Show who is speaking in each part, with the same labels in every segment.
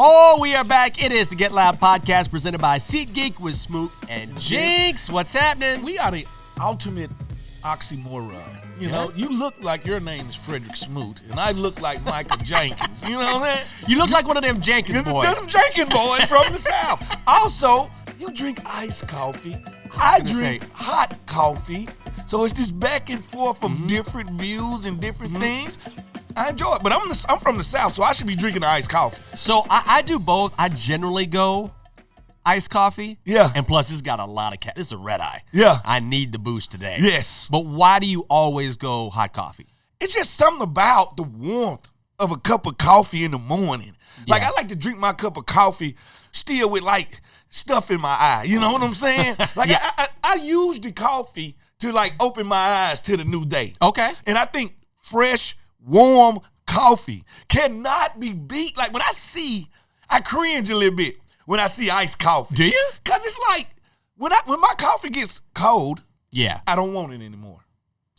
Speaker 1: Oh, we are back. It is the Get Loud podcast presented by SeatGeek with Smoot and Jinx. What's happening?
Speaker 2: We are the ultimate oxymoron. You know, you look like your name is Frederick Smoot, and I look like Michael Jenkins. You know what I'm saying?
Speaker 1: You look like one of them Jenkins boys.
Speaker 2: Them Jenkins boys from the South. Also, you drink iced coffee. I drink hot coffee. So it's this back and forth of different views and different things. I enjoy it, but I'm from the South, so I should be drinking iced coffee.
Speaker 1: So I do both. I generally go iced coffee.
Speaker 2: Yeah.
Speaker 1: And plus, it's got a lot of this is a red eye.
Speaker 2: Yeah.
Speaker 1: I need the boost today.
Speaker 2: Yes.
Speaker 1: But why do you always go hot coffee?
Speaker 2: It's just something about the warmth of a cup of coffee in the morning.
Speaker 1: Yeah.
Speaker 2: Like, I like to drink my cup of coffee still with, like, stuff in my eye. You know what I'm saying? Like, I use the coffee to, like, open my eyes to the new day.
Speaker 1: Okay.
Speaker 2: And I think fresh, warm coffee cannot be beat. Like, when I cringe a little bit when I see iced coffee.
Speaker 1: Do you?
Speaker 2: Because it's like, when my coffee gets cold,
Speaker 1: yeah,
Speaker 2: I don't want it anymore.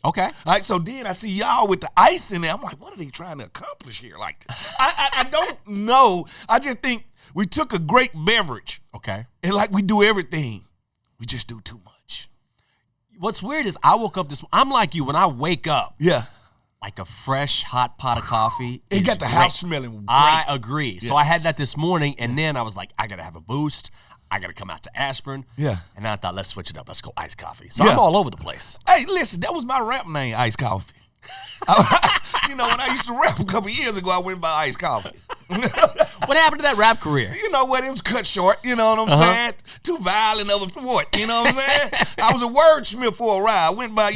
Speaker 1: Okay.
Speaker 2: All right, so then I see y'all with the ice in there. I'm like, what are they trying to accomplish here? Like, I don't know. I just think we took a great beverage.
Speaker 1: Okay.
Speaker 2: And like we do everything, we just do too much.
Speaker 1: What's weird is I woke up I'm like you, when I wake up.
Speaker 2: Yeah.
Speaker 1: Like a fresh hot pot of coffee.
Speaker 2: It got the house smelling great.
Speaker 1: I agree.
Speaker 2: Yeah.
Speaker 1: So I had that this morning, and then I was like, I got to have a boost. I got to come out to aspirin.
Speaker 2: Yeah.
Speaker 1: And then I thought, let's switch it up. Let's go iced coffee. So I'm all over the place.
Speaker 2: Hey, listen, that was my rap name, Iced Coffee. You know, when I used to rap a couple years ago, I went by Iced Coffee.
Speaker 1: What happened to that rap career?
Speaker 2: You know what? It was cut short. You know what I'm saying? Too violent of a sport. You know what I'm saying? I was a wordsmith for a while. I went by,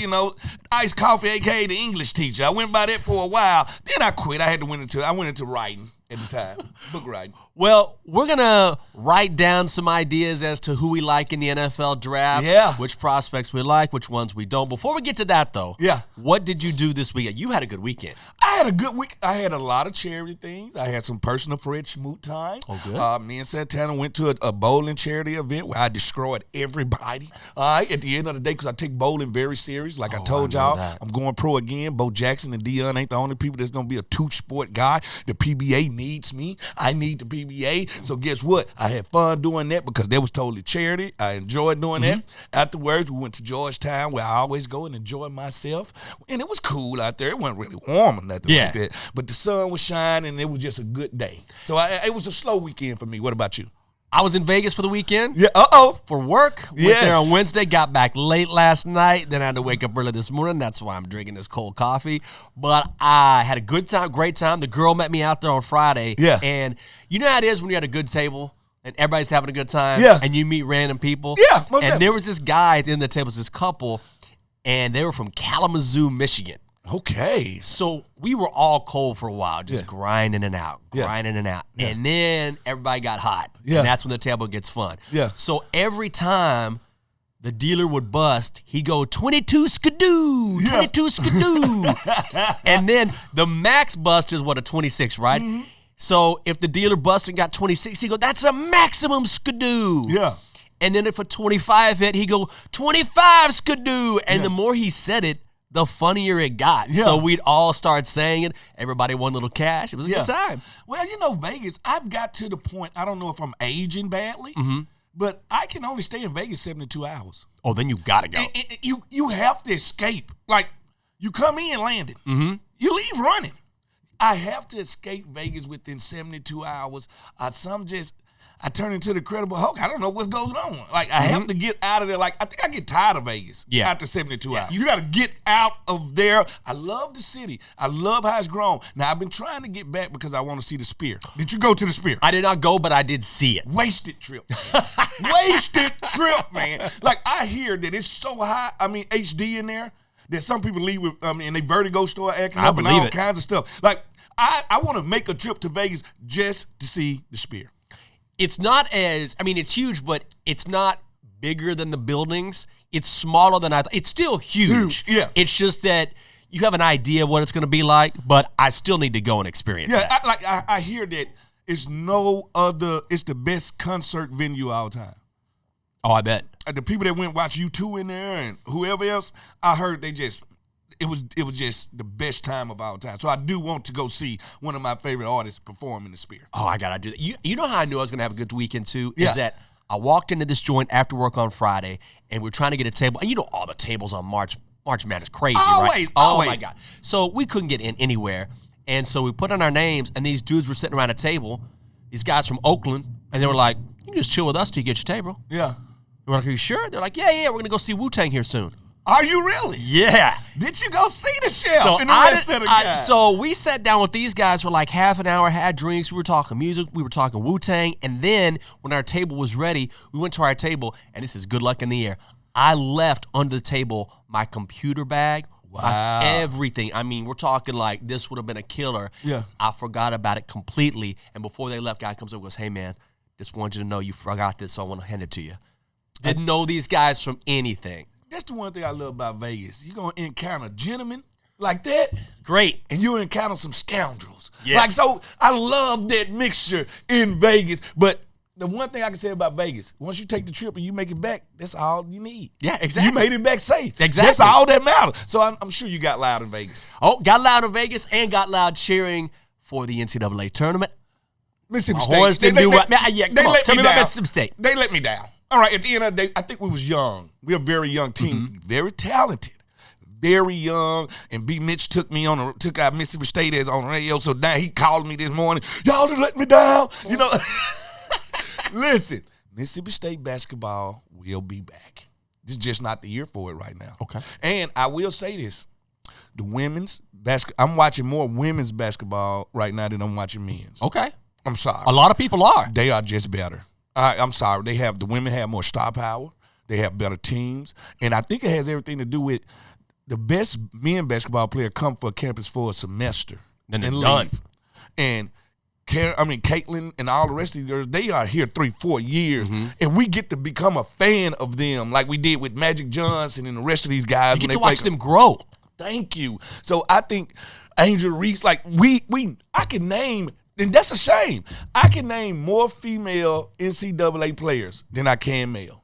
Speaker 2: Iced Coffee, a.k.a. the English teacher. I went by that for a while. Then I quit. I went into writing at the time, book writing.
Speaker 1: Well, we're going to write down some ideas as to who we like in the NFL draft.
Speaker 2: Yeah.
Speaker 1: Which prospects we like, which ones we don't. Before we get to that, though.
Speaker 2: Yeah.
Speaker 1: What did you do this weekend? You had a good weekend.
Speaker 2: I had a good week. I had a lot of charity things. I had some personal Fred Smoot time.
Speaker 1: Oh, good.
Speaker 2: Me and Santana went to a bowling charity event where I destroyed everybody. All right, at the end of the day, because I take bowling very serious. Like I told y'all, I'm going pro again. Bo Jackson and Dion ain't the only people that's going to be a two-sport guy. The PBA needs me. I need the PBA. So guess what? I had fun doing that because that was totally charity. I enjoyed doing that. Afterwards, we went to Georgetown where I always go and enjoy myself. And it was cool out there. It wasn't really warm or nothing like that. But the sun was shining and it was just a good day. So it was a slow weekend for me. What about you?
Speaker 1: I was in Vegas for the weekend.
Speaker 2: Yeah,
Speaker 1: for work. Went there on Wednesday, got back late last night. Then I had to wake up early this morning. That's why I'm drinking this cold coffee. But I had a good time, great time. The girl met me out there on Friday.
Speaker 2: Yeah.
Speaker 1: And you know how it is when you're at a good table and everybody's having a good time.
Speaker 2: Yeah.
Speaker 1: And you meet random people.
Speaker 2: Yeah.
Speaker 1: And definitely. There was this guy at the end of the table, this couple, and they were from Kalamazoo, Michigan.
Speaker 2: Okay.
Speaker 1: So we were all cold for a while, just grinding it out.
Speaker 2: Yeah.
Speaker 1: And then everybody got hot.
Speaker 2: Yeah.
Speaker 1: And that's when the table gets fun.
Speaker 2: Yeah.
Speaker 1: So every time the dealer would bust, he'd go 22 skidoo, 22 skidoo. And then the max bust is what, a 26, right? Mm-hmm. So if the dealer busted and got 26, he'd go, that's a maximum skidoo.
Speaker 2: Yeah.
Speaker 1: And then if a 25 hit, he'd go 25 skidoo. And the more he said it, the funnier it got.
Speaker 2: Yeah.
Speaker 1: So we'd all start saying it. Everybody won a little cash. It was a good time.
Speaker 2: Well, Vegas, I've got to the point, I don't know if I'm aging badly, but I can only stay in Vegas 72 hours.
Speaker 1: Oh, then you got to go.
Speaker 2: You have to escape. Like, you come in landing. You leave running. I have to escape Vegas within 72 hours. I turn into the Incredible Hulk. I don't know what goes on. Like, I have to get out of there. Like, I think I get tired of Vegas after 72 hours. You got to get out of there. I love the city. I love how it's grown. Now, I've been trying to get back because I want to see the Sphere. Did you go to the Sphere?
Speaker 1: I did not go, but I did see it.
Speaker 2: Wasted trip. Wasted trip, man. Like, I hear that it's so high, HD in there, that some people leave with, and they vertigo start acting up and all kinds of stuff. Like, I want to make a trip to Vegas just to see the Sphere.
Speaker 1: It's not it's huge, but it's not bigger than the buildings. It's smaller than I thought. It's still huge.
Speaker 2: Yeah.
Speaker 1: It's just that you have an idea of what it's going to be like, but I still need to go and experience that.
Speaker 2: I hear that it's the best concert venue of all time.
Speaker 1: Oh, I bet.
Speaker 2: The people that went watch U2 in there and whoever else, I heard it was just the best time of all time. So I do want to go see one of my favorite artists perform in the Sphere.
Speaker 1: Oh, I gotta do that. You know how I knew I was gonna have a good weekend too?
Speaker 2: Yeah.
Speaker 1: Is that I walked into this joint after work on Friday, and we were trying to get a table. And you know all the tables on March Madness crazy, right?
Speaker 2: Always.
Speaker 1: Oh my God. So we couldn't get in anywhere. And so we put in our names, and these dudes were sitting around a table, these guys from Oakland, and they were like, you can just chill with us till you get your table.
Speaker 2: Yeah.
Speaker 1: We're like, are you sure? They're like, yeah, we're gonna go see Wu-Tang here soon.
Speaker 2: Are you really?
Speaker 1: Yeah.
Speaker 2: Did you go see the chef and the rest of the guys?
Speaker 1: So we sat down with these guys for like half an hour, had drinks. We were talking music. We were talking Wu-Tang. And then when our table was ready, we went to our table, and this is good luck in the air. I left under the table my computer bag,
Speaker 2: Wow.
Speaker 1: everything. I mean, we're talking like this would have been a killer.
Speaker 2: Yeah.
Speaker 1: I forgot about it completely. And before they left, guy comes up and goes, hey, man, just wanted you to know you forgot this, so I want to hand it to you. Didn't know these guys from anything.
Speaker 2: That's the one thing I love about Vegas. You're going to encounter gentlemen like that.
Speaker 1: Great.
Speaker 2: And you encounter some scoundrels.
Speaker 1: Yes.
Speaker 2: Like, so I love that mixture in Vegas. But the one thing I can say about Vegas, once you take the trip and you make it back, that's all you need.
Speaker 1: Yeah, exactly.
Speaker 2: You made it back safe.
Speaker 1: Exactly.
Speaker 2: That's all that matters. So I'm sure you got loud in Vegas.
Speaker 1: Oh, got loud in Vegas and got loud cheering for the NCAA tournament.
Speaker 2: Mississippi
Speaker 1: My
Speaker 2: State.
Speaker 1: horse didn't do what? Yeah, come on, tell me about Mississippi State.
Speaker 2: They let me down. All right, at the end of the day, I think we was young. We're a very young team, very talented, very young. And B. Mitch took out Mississippi State as on the radio. So now he called me this morning. Y'all done let me down. You know, listen, Mississippi State basketball will be back. This is just not the year for it right now.
Speaker 1: Okay.
Speaker 2: And I will say this. The women's basketball, I'm watching more women's basketball right now than I'm watching men's.
Speaker 1: Okay.
Speaker 2: I'm sorry.
Speaker 1: A lot of people are.
Speaker 2: They are just better. I'm sorry. The women have more star power. They have better teams. And I think it has everything to do with the best men basketball player come for campus for a semester.
Speaker 1: Then they're
Speaker 2: and
Speaker 1: done.
Speaker 2: leave. And Caitlin and all the rest of the girls, they are here 3-4 years. And we get to become a fan of them like we did with Magic Johnson and the rest of these guys.
Speaker 1: You get to watch them grow.
Speaker 2: Thank you. So I think Angel Reese, like I can name, and that's a shame. I can name more female NCAA players than I can male.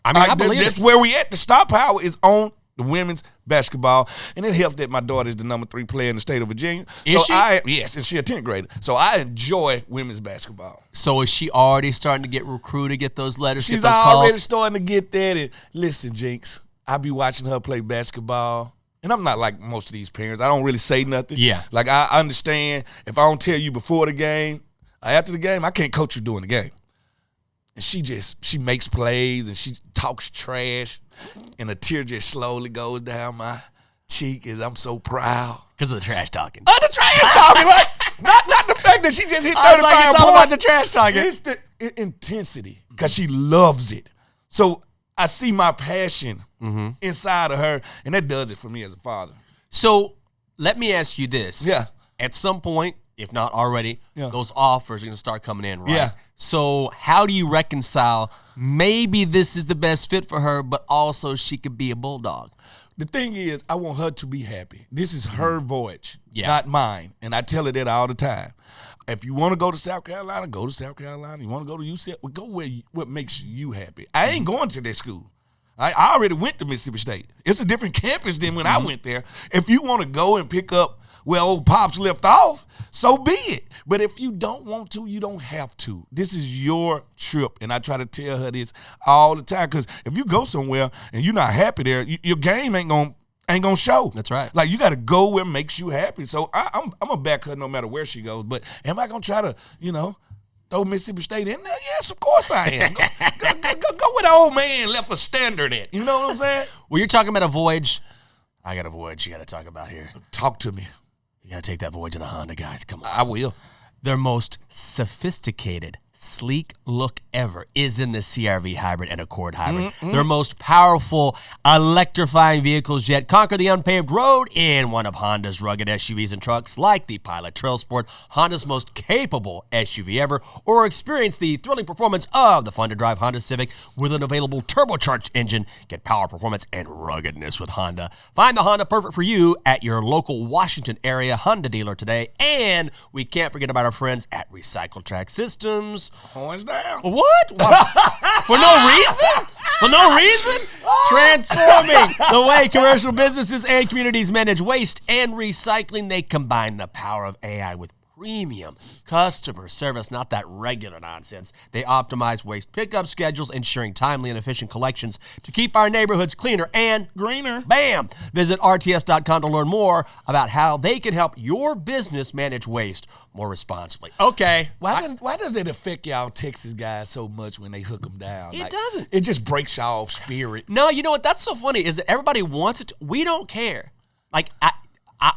Speaker 1: I mean, I believe
Speaker 2: that's where we at. The star power is on the women's basketball, and it helps that my daughter is the number 3 player in the state of Virginia.
Speaker 1: Is she?
Speaker 2: Yes, and she's a 10th grader. So I enjoy women's basketball.
Speaker 1: So is she already starting to get recruited, get those letters,
Speaker 2: She's
Speaker 1: get those
Speaker 2: already
Speaker 1: calls?
Speaker 2: starting to get that. And listen, Jinx, I be watching her play basketball. And I'm not like most of these parents. I don't really say nothing.
Speaker 1: Yeah.
Speaker 2: Like, I understand if I don't tell you before the game, after the game, I can't coach you during the game. And she makes plays and she talks trash. And a tear just slowly goes down my cheek as I'm so proud.
Speaker 1: Because of the trash talking.
Speaker 2: The trash talking, right? Not the fact that she just hit 35
Speaker 1: I was like, it's all
Speaker 2: points.
Speaker 1: about the trash talking.
Speaker 2: It's the intensity because she loves it. So I see my passion inside of her, and that does it for me as a father.
Speaker 1: So let me ask you this.
Speaker 2: Yeah.
Speaker 1: At some point, if not already,
Speaker 2: Yeah.
Speaker 1: those offers are going to start coming in, right?
Speaker 2: Yeah.
Speaker 1: So how do you reconcile maybe this is the best fit for her, but also she could be a bulldog?
Speaker 2: The thing is, I want her to be happy. This is her voyage,
Speaker 1: Yeah.
Speaker 2: not mine. And I tell her that all the time. If you want to go to South Carolina, go to South Carolina. You want to go to UCLA, go where what makes you happy. I ain't going to that school. I already went to Mississippi State. It's a different campus than when I went there. If you want to go and pick up where old Pops left off, so be it. But if you don't want to, you don't have to. This is your trip, and I try to tell her this all the time. Because if you go somewhere and you're not happy there, your game ain't gonna show.
Speaker 1: That's right.
Speaker 2: Like, you got to go where makes you happy. So I'm gonna back her no matter where she goes. But am I gonna try to, throw Mississippi State in there? Yes, of course I am. Go where the old man left a standard at. You know what I'm saying?
Speaker 1: Well, you're talking about a voyage. I got a voyage you got to talk about here.
Speaker 2: Talk to me.
Speaker 1: You got to take that voyage in a Honda, guys. Come on.
Speaker 2: I will.
Speaker 1: Their most sophisticated, sleek look ever is in the CR-V Hybrid and Accord Hybrid. Their most powerful, electrifying vehicles yet conquer the unpaved road in one of Honda's rugged SUVs and trucks like the Pilot Trail Sport, Honda's most capable SUV ever, or experience the thrilling performance of the fun-to-drive Honda Civic with an available turbocharged engine. Get power, performance, and ruggedness with Honda. Find the Honda perfect for you at your local Washington area Honda dealer today. And we can't forget about our friends at Recycle Track Systems.
Speaker 2: Horns down.
Speaker 1: What? For no reason? For no reason? Transforming the way commercial businesses and communities manage waste and recycling. They combine the power of AI with premium customer service, not that regular nonsense. They optimize waste pickup schedules, ensuring timely and efficient collections to keep our neighborhoods cleaner and
Speaker 2: greener.
Speaker 1: Bam! Visit rts.com to learn more about how they can help your business manage waste more responsibly. Okay.
Speaker 2: Why does it affect y'all Texas guys so much when they hook them down?
Speaker 1: It doesn't.
Speaker 2: It just breaks y'all spirit.
Speaker 1: No, you know what? That's so funny is that everybody wants it. We don't care. Like, I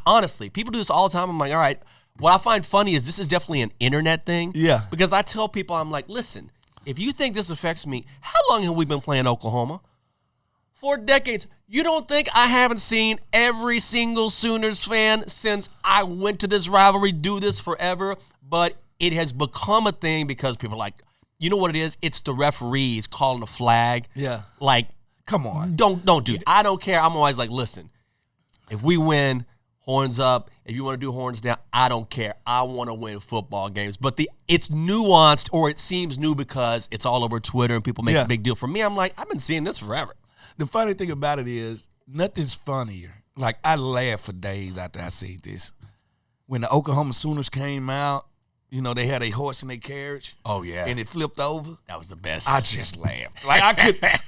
Speaker 1: honestly, people do this all the time. I'm like, all right. What I find funny is this is definitely an internet thing.
Speaker 2: Yeah.
Speaker 1: Because I tell people, I'm like, listen, if you think this affects me, how long have we been playing Oklahoma? 4 decades. You don't think I haven't seen every single Sooners fan since I went to this rivalry do this forever? But it has become a thing because people are like, you know what it is? It's the referees calling the flag.
Speaker 2: Yeah.
Speaker 1: Like,
Speaker 2: come on.
Speaker 1: Don't do that. I don't care. I'm always like, listen, if we win, horns up. If you want to do horns down, I don't care. I want to win football games. But it's nuanced, or it seems new because it's all over Twitter and people make a big deal. For me, I'm like, I've been seeing this forever.
Speaker 2: The funny thing about it is nothing's funnier. Like, I laughed for days after I seen this. When the Oklahoma Sooners came out, you know, they had a horse in their carriage.
Speaker 1: Oh, yeah.
Speaker 2: And it flipped over.
Speaker 1: That was the best.
Speaker 2: I just laughed. Like,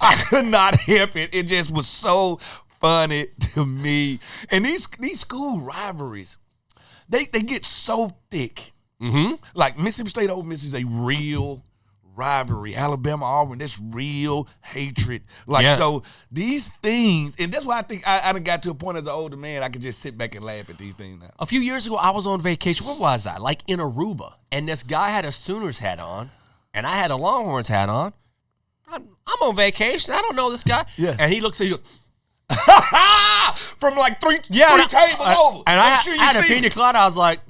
Speaker 2: I could not help it. It just was so funny to me. And these school rivalries, they get so thick.
Speaker 1: Mm-hmm.
Speaker 2: Like Mississippi State Ole Miss is a real rivalry. Alabama Auburn, that's real hatred. Like, so these things, and that's why I think I done got to a point as an older man, I could just sit back and laugh at these things now.
Speaker 1: A few years ago, I was on vacation. Where was I? Like in Aruba. And this guy had a Sooners hat on, and I had a Longhorns hat on. I'm on vacation. I don't know this guy.
Speaker 2: Yeah.
Speaker 1: And he looks at you.
Speaker 2: From like three tables over.
Speaker 1: And I had a pina colada. I was like,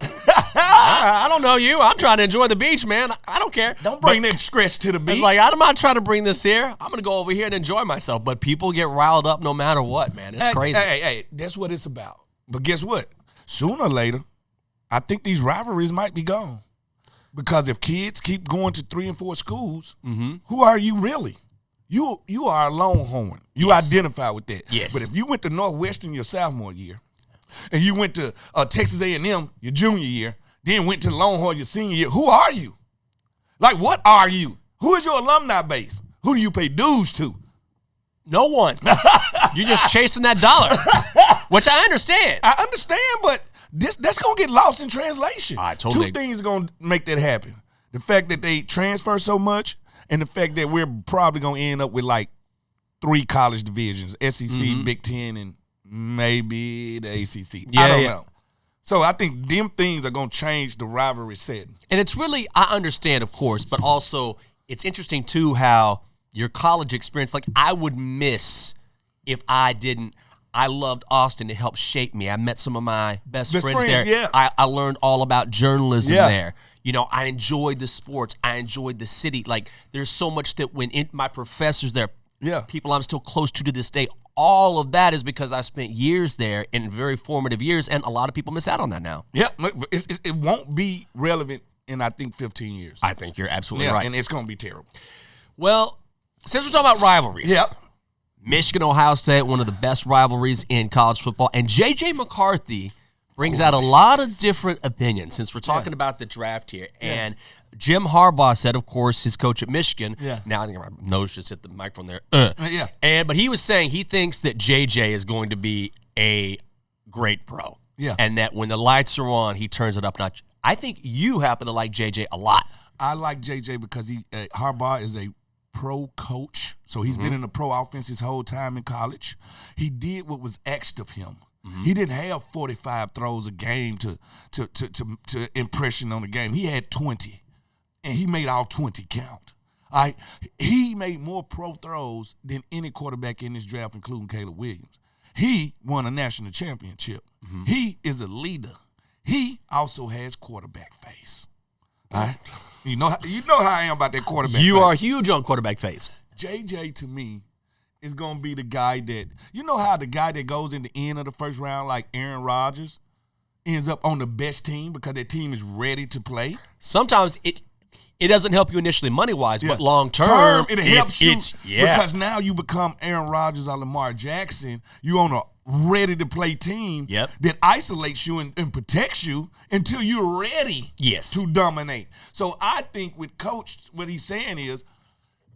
Speaker 1: I don't know you. I'm trying to enjoy the beach, man. I don't care.
Speaker 2: Don't bring that stress to the beach.
Speaker 1: It's like, I'm not trying to bring this here. I'm going to go over here and enjoy myself. But people get riled up no matter what, man. It's crazy.
Speaker 2: Hey, that's what it's about. But guess what? Sooner or later, I think these rivalries might be gone. Because if kids keep going to 3 and 4 schools, who are you really? You are a Longhorn. You identify with that.
Speaker 1: Yes.
Speaker 2: But if you went to Northwestern your sophomore year, and you went to Texas A&M your junior year, then went to Longhorn your senior year, who are you? Like, what are you? Who is your alumni base? Who do you pay dues to?
Speaker 1: No one. You're just chasing that dollar, which I understand.
Speaker 2: I understand, but that's going to get lost in translation.
Speaker 1: I totally.
Speaker 2: 2 things are going to make that happen. The fact that they transfer so much, and the fact that we're probably going to end up with like 3 college divisions, SEC, Big Ten, and maybe the ACC. I don't know. So I think them things are going to change the rivalry setting.
Speaker 1: And it's really, I understand, of course, but also it's interesting, too, how your college experience, like I would miss if I didn't. I loved Austin. It helped shape me. I met some of my best friends there.
Speaker 2: Yeah.
Speaker 1: I learned all about journalism there. You know, I enjoyed the sports. I enjoyed the city. Like, there's so much that when my professors there, people I'm still close to this day, all of that is because I spent years there in very formative years, and a lot of people miss out on that now.
Speaker 2: Yeah, it won't be relevant in, I think, 15 years.
Speaker 1: I think you're absolutely right.
Speaker 2: And it's going to be terrible.
Speaker 1: Well, since we're talking about rivalries, Michigan, Ohio State, one of the best rivalries in college football, and J.J. McCarthy brings out a lot of different opinions since we're talking about the draft here. And Jim Harbaugh said, of course, his coach at Michigan. Now I think my nose just hit the microphone there. But he was saying he thinks that J.J. is going to be a great pro. And that when the lights are on, he turns it up a notch. I think you happen to like J.J. a lot.
Speaker 2: I like J.J. because Harbaugh is a pro coach. So he's been in the pro offense his whole time in college. He did what was asked of him. He didn't have 45 throws a game to impression on the game. He had 20, and he made all 20 count. He made more pro throws than any quarterback in this draft, including Caleb Williams. He won a national championship. He is a leader. He also has quarterback face. All right? You know how I am about that quarterback face.
Speaker 1: You are huge on quarterback face.
Speaker 2: JJ, to me, is going to be the guy that, you know how the guy that goes in the end of the first round, like Aaron Rodgers, ends up on the best team because that team is ready to play?
Speaker 1: Sometimes it it doesn't help you initially money-wise, but long-term,
Speaker 2: it helps you
Speaker 1: yeah.
Speaker 2: because now you become Aaron Rodgers or Lamar Jackson. You on a ready-to-play team that isolates you and protects you until you're ready to dominate. So I think with Coach, what he's saying is,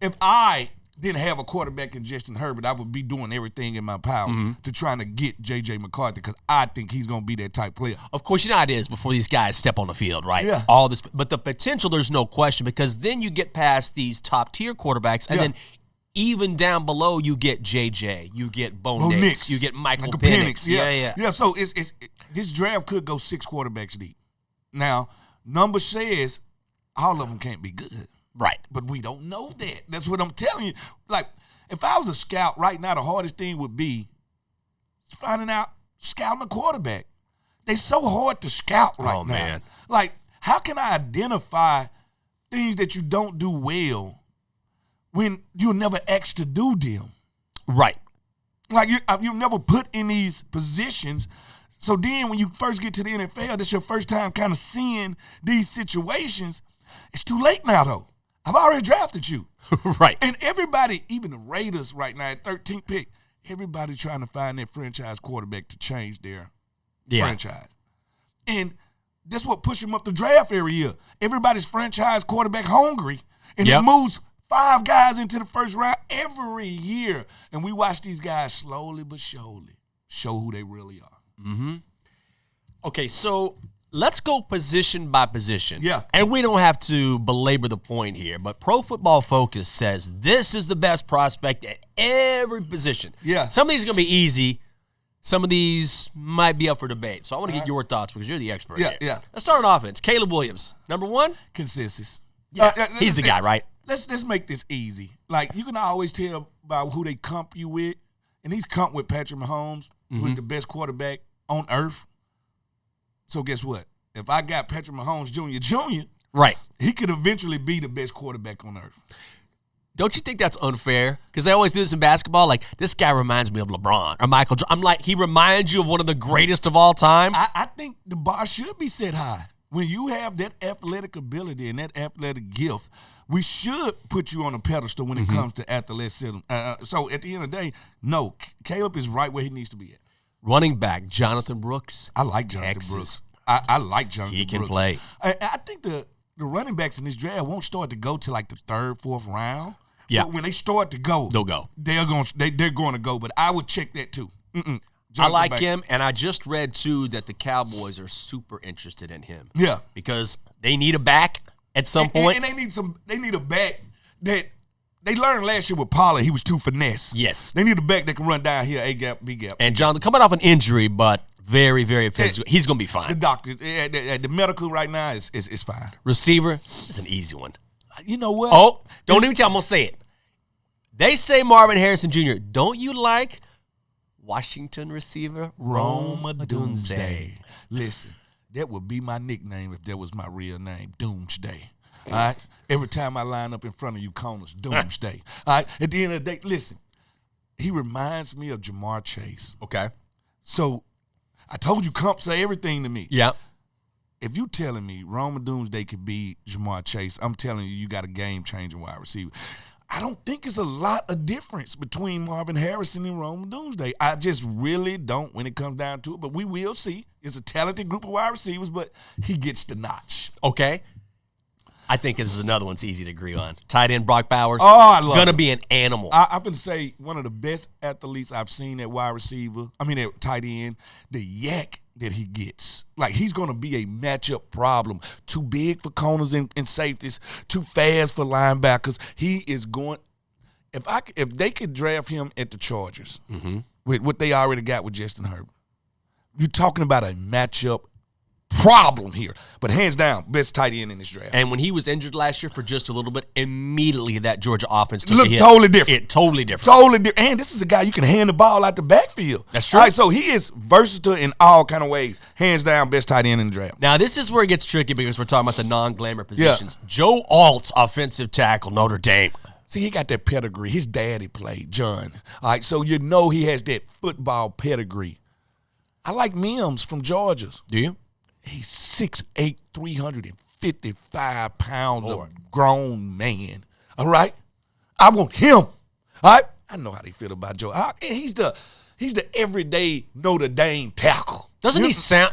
Speaker 2: if I didn't have a quarterback in Justin Herbert, I would be doing everything in my power to trying to get J.J. McCarthy because I think he's going to be that type player.
Speaker 1: Of course, you know how it is before these guys step on the field, right?
Speaker 2: Yeah.
Speaker 1: All this, but the potential, there's no question, because then you get past these top-tier quarterbacks, and then even down below, you get J.J., you get Bo Nix, you get Michael Penix.
Speaker 2: Yeah, so this draft could go 6 quarterbacks deep. Now, number says all of them can't be good.
Speaker 1: Right.
Speaker 2: But we don't know that. That's what I'm telling you. Like, if I was a scout right now, the hardest thing would be finding out, scouting a quarterback. They're so hard to scout right now.
Speaker 1: Man.
Speaker 2: Like, how can I identify things that you don't do well when you're never asked to do them?
Speaker 1: Right.
Speaker 2: Like, you're never put in these positions. So then when you first get to the NFL, that's your first time kind of seeing these situations. It's too late now, though. I've already drafted you.
Speaker 1: Right.
Speaker 2: And everybody, even the Raiders right now at 13th pick, everybody trying to find their franchise quarterback to change their franchise. And that's what pushed them up the draft every year. Everybody's franchise quarterback hungry, and it moves 5 guys into the first round every year. And we watch these guys slowly but surely show who they really are.
Speaker 1: Mm-hmm. Okay, so let's go position by position.
Speaker 2: Yeah.
Speaker 1: And we don't have to belabor the point here, but Pro Football Focus says this is the best prospect at every position.
Speaker 2: Yeah.
Speaker 1: Some of these are going to be easy. Some of these might be up for debate. So I want to get your thoughts because you're the expert here.
Speaker 2: Yeah.
Speaker 1: Let's start on offense. Caleb Williams, number 1.
Speaker 2: Consensus.
Speaker 1: Yeah, he's the guy, right?
Speaker 2: Let's make this easy. Like, you can always tell by who they comp you with, and he's comped with Patrick Mahomes, who's the best quarterback on earth. So guess what? If I got Patrick Mahomes Jr.,
Speaker 1: right,
Speaker 2: he could eventually be the best quarterback on earth.
Speaker 1: Don't you think that's unfair? Because they always do this in basketball. Like, this guy reminds me of LeBron or Michael Jordan. I'm like, he reminds you of one of the greatest of all time.
Speaker 2: I think the bar should be set high. When you have that athletic ability and that athletic gift, we should put you on a pedestal when it comes to athleticism. So at the end of the day, no, Caleb is right where he needs to be at.
Speaker 1: Running back, Jonathan Brooks.
Speaker 2: I like Jonathan Brooks. I like Jonathan Brooks.
Speaker 1: He can play.
Speaker 2: I think the running backs in this draft won't start to go to like the 3rd, 4th round.
Speaker 1: Yeah.
Speaker 2: But when they start to go,
Speaker 1: they'll go.
Speaker 2: They're going to go. But I would check that too.
Speaker 1: I like him, and I just read too that the Cowboys are super interested in him.
Speaker 2: Yeah.
Speaker 1: Because they need a back at some point.
Speaker 2: And they need a back that they learned last year with Pollard. He was too finesse.
Speaker 1: Yes.
Speaker 2: They need a back that can run down here, A gap, B gap.
Speaker 1: And John, coming off an injury, but very, very physical. He's going to be fine.
Speaker 2: The doctors, the medical right now is fine.
Speaker 1: Receiver is an easy one.
Speaker 2: You know what?
Speaker 1: Oh, don't even tell me. I'm going to say it. They say Marvin Harrison Jr. Don't you like Washington receiver Rome Doomsday?
Speaker 2: Listen, that would be my nickname if that was my real name, Doomsday. All right? Every time I line up in front of you corners, Doomsday. All right? At the end of the day, listen, he reminds me of Jamar Chase.
Speaker 1: Okay.
Speaker 2: So I told you comps say everything to me.
Speaker 1: Yeah.
Speaker 2: If you telling me Rome Doomsday could be Jamar Chase, I'm telling you, you got a game-changing wide receiver. I don't think it's a lot of difference between Marvin Harrison and Rome Doomsday. I just really don't when it comes down to it, but we will see. It's a talented group of wide receivers, but he gets the notch.
Speaker 1: Okay. I think this is another one's easy to agree on. Tight end Brock Bowers.
Speaker 2: Oh, I love
Speaker 1: Gonna be an animal.
Speaker 2: I'm going to say one of the best athletes I've seen at wide receiver. I mean, at tight end. The yak that he gets. Like, he's going to be a matchup problem. Too big for corners and safeties. Too fast for linebackers. He is going – if they could draft him at the Chargers with what they already got with Justin Herbert, you're talking about a matchup problem here. But hands down, best tight end in this draft.
Speaker 1: And when he was injured last year for just a little bit, immediately that Georgia offense took
Speaker 2: Look
Speaker 1: a hit.
Speaker 2: totally different.
Speaker 1: Totally different.
Speaker 2: Totally different. And this is a guy you can hand the ball out the backfield.
Speaker 1: That's true.
Speaker 2: All right, so he is versatile in all kind of ways. Hands down, best tight end in the draft.
Speaker 1: Now, this is where it gets tricky because we're talking about the non-glamour positions. Yeah. Joe Alt, offensive tackle, Notre Dame.
Speaker 2: See, he 'got that pedigree. His daddy played, John. All right, so you know he has that football pedigree. I like Mims from Georgia.
Speaker 1: Do you?
Speaker 2: He's 6'8", 350 55 pounds of grown man. All right? I want him. All right? I know how they feel about Joe. He's the everyday Notre Dame tackle.
Speaker 1: Doesn't he sound?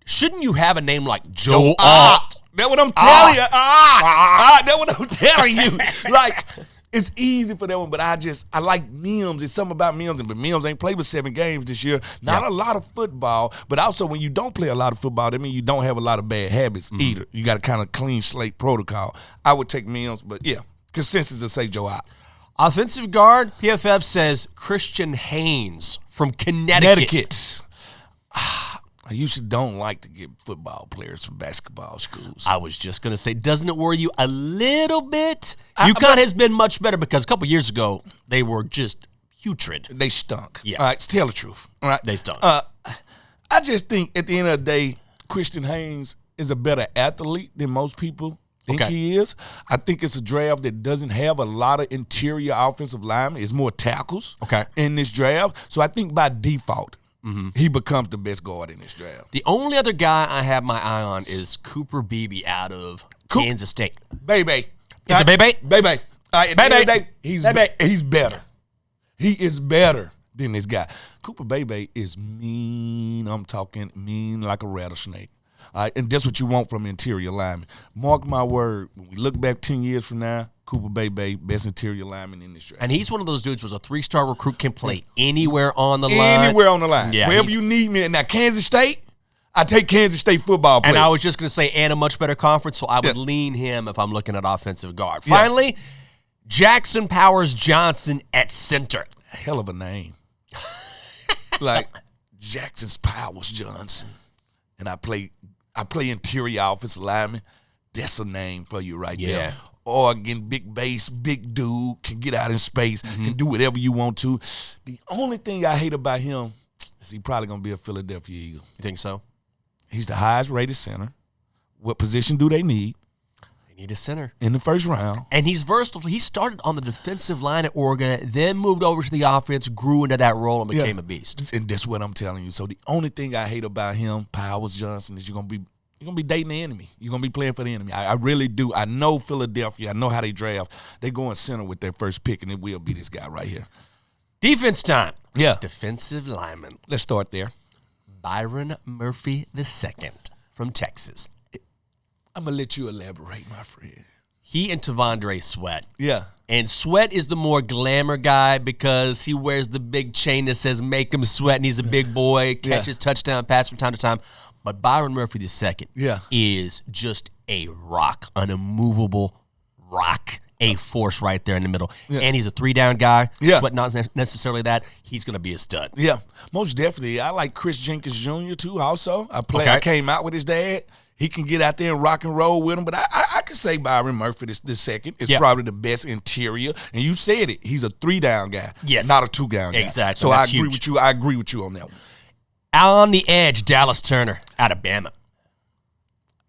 Speaker 1: Shouldn't you have a name like Joe Alt?
Speaker 2: That's what I'm telling you. That's what I'm telling you. Like, it's easy for that one, but I like Mims. It's something about Mims, but Mims ain't played with 7 games this year. Not a lot of football, but also when you don't play a lot of football, that means you don't have a lot of bad habits either. You got a kind of clean slate protocol. I would take Mims, but yeah, consensus to say Joe Alt.
Speaker 1: Offensive guard, PFF says Christian Haynes from Connecticut.
Speaker 2: I usually don't like to get football players from basketball schools.
Speaker 1: I was just going to say, doesn't it worry you a little bit? UConn has been much better because a couple years ago, they were just putrid.
Speaker 2: They stunk.
Speaker 1: Yeah.
Speaker 2: All right, tell the truth. All right.
Speaker 1: They stunk.
Speaker 2: I just think at the end of the day, Christian Haynes is a better athlete than most people think he is. I think it's a draft that doesn't have a lot of interior offensive linemen. It's more tackles in this draft. So I think by default, he becomes the best guard in this draft.
Speaker 1: The only other guy I have my eye on is Cooper Beebe out of Kansas State.
Speaker 2: Baby.
Speaker 1: Is it Baby?
Speaker 2: Baby. At the end of the day, he's better. He is better than this guy. Cooper Beebe is mean. I'm talking mean like a rattlesnake. All right, and that's what you want from interior lineman. Mark my word, when we look back 10 years from now, Cooper Beebe, best interior lineman in this draft.
Speaker 1: And he's one of those dudes who was a 3-star recruit, can play anywhere on the line.
Speaker 2: Anywhere on the line.
Speaker 1: Yeah,
Speaker 2: wherever you need me. Now, Kansas State, I take Kansas State football players.
Speaker 1: And I was just going to say, and a much better conference, so I would lean him if I'm looking at offensive guard. Finally, Jackson Powers Johnson at center.
Speaker 2: Hell of a name. Like Jackson's Powers Johnson. And I play interior offensive lineman. That's a name for you right there. Oregon, big base, big dude, can get out in space, can do whatever you want to. The only thing I hate about him is he probably going to be a Philadelphia Eagle.
Speaker 1: You think so?
Speaker 2: He's the highest rated center. What position do they need?
Speaker 1: They need a center.
Speaker 2: In the first round.
Speaker 1: And he's versatile. He started on the defensive line at Oregon, then moved over to the offense, grew into that role, and became a beast.
Speaker 2: And that's what I'm telling you. So the only thing I hate about him, Powers Johnson, is you're going to be dating the enemy. You're going to be playing for the enemy. I really do. I know Philadelphia. I know how they draft. They go in center with their first pick, and it will be this guy right here.
Speaker 1: Defense time.
Speaker 2: Yeah.
Speaker 1: Defensive lineman.
Speaker 2: Let's start there.
Speaker 1: Byron Murphy II from Texas.
Speaker 2: I'm going to let you elaborate, my friend.
Speaker 1: He and Tavondre Sweat.
Speaker 2: Yeah.
Speaker 1: And Sweat is the more glamour guy because he wears the big chain that says make him sweat, and he's a big boy, catches touchdown pass from time to time. But Byron Murphy II is just a rock, an immovable rock, a force right there in the middle. Yeah. And he's a 3-down guy.
Speaker 2: Yeah.
Speaker 1: Sweat not necessarily that. He's going to be a stud.
Speaker 2: Yeah, most definitely. I like Chris Jenkins Jr. too also. I came out with his dad. He can get out there and rock and roll with him. But I could say Byron Murphy II is probably the best interior. And you said it. He's a 3-down guy.
Speaker 1: Yes.
Speaker 2: Not a 2-down guy.
Speaker 1: Exactly.
Speaker 2: So I agree with you. I agree with you on that one.
Speaker 1: On the edge, Dallas Turner out of Bama.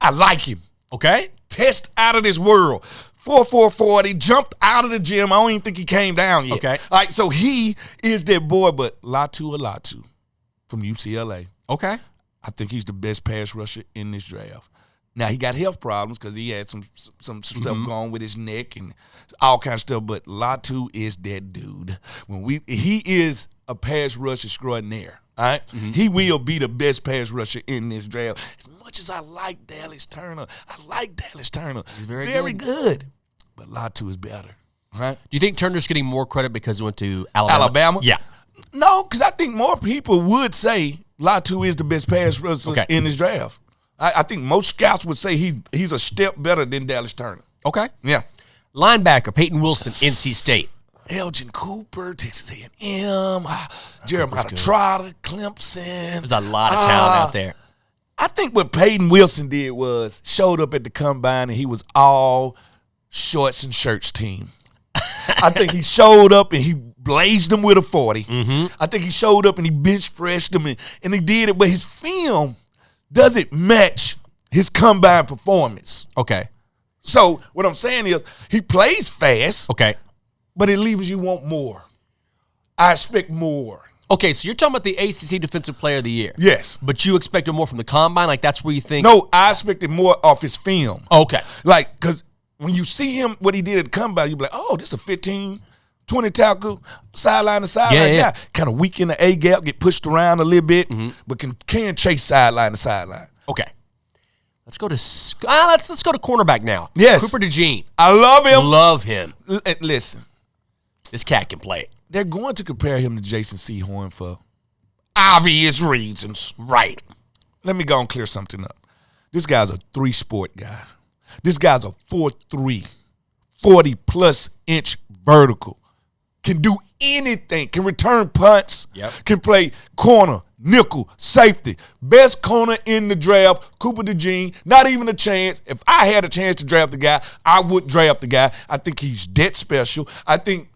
Speaker 2: I like him.
Speaker 1: Okay.
Speaker 2: Test out of this world. 4.40, jumped out of the gym. I don't even think he came down yet.
Speaker 1: Okay.
Speaker 2: All right, so he is that boy, but Latu from UCLA.
Speaker 1: Okay.
Speaker 2: I think he's the best pass rusher in this draft. Now, he got health problems because he had some stuff going with his neck and all kinds of stuff, but Latu is that dude. He is a pass rush extraordinaire. All right? He will be the best pass rusher in this draft. As much as I like Dallas Turner, He's very good. But Latu is better. Right?
Speaker 1: Do you think Turner's getting more credit because he went to Alabama?
Speaker 2: Alabama?
Speaker 1: Yeah.
Speaker 2: No, because I think more people would say Latu is the best pass rusher in this draft. I think most scouts would say he's a step better than Dallas Turner.
Speaker 1: Okay.
Speaker 2: Yeah.
Speaker 1: Linebacker, Peyton Wilson, NC State.
Speaker 2: Elgin Cooper, Texas A&M, Jeremiah Trotter, Clemson.
Speaker 1: There's a lot of talent out there.
Speaker 2: I think what Peyton Wilson did was showed up at the combine and he was all shorts and shirts team. I think he showed up and he blazed them with a 40. I think he showed up and he bench pressed them and he did it, but his film doesn't match his combine performance.
Speaker 1: Okay.
Speaker 2: So what I'm saying is he plays fast.
Speaker 1: Okay.
Speaker 2: But it leaves you want more. I expect more.
Speaker 1: Okay, so you're talking about the ACC Defensive Player of the Year.
Speaker 2: Yes.
Speaker 1: But you expected more from the combine? Like, that's where you think?
Speaker 2: No, I expected more off his film.
Speaker 1: Okay.
Speaker 2: Like, because when you see him, what he did at the combine, you be like, oh, this is a 15, 20 tackle, sideline to sideline. Yeah. Kind of weak in the A-gap, get pushed around a little bit, but can chase sideline to sideline.
Speaker 1: Okay. Let's go to let's go to cornerback now.
Speaker 2: Yes.
Speaker 1: Cooper DeJean.
Speaker 2: I love him.
Speaker 1: Love him.
Speaker 2: Listen.
Speaker 1: This cat can play.
Speaker 2: They're going to compare him to Jason Sehorn for obvious reasons.
Speaker 1: Right.
Speaker 2: Let me go and clear something up. This guy's a 3-sport guy. This guy's a 4'3", 40-plus inch vertical. Can do anything. Can return punts.
Speaker 1: Yep.
Speaker 2: Can play corner, nickel, safety. Best corner in the draft, Cooper DeJean. Not even a chance. If I had a chance to draft the guy, I would draft the guy. I think he's dead special. I think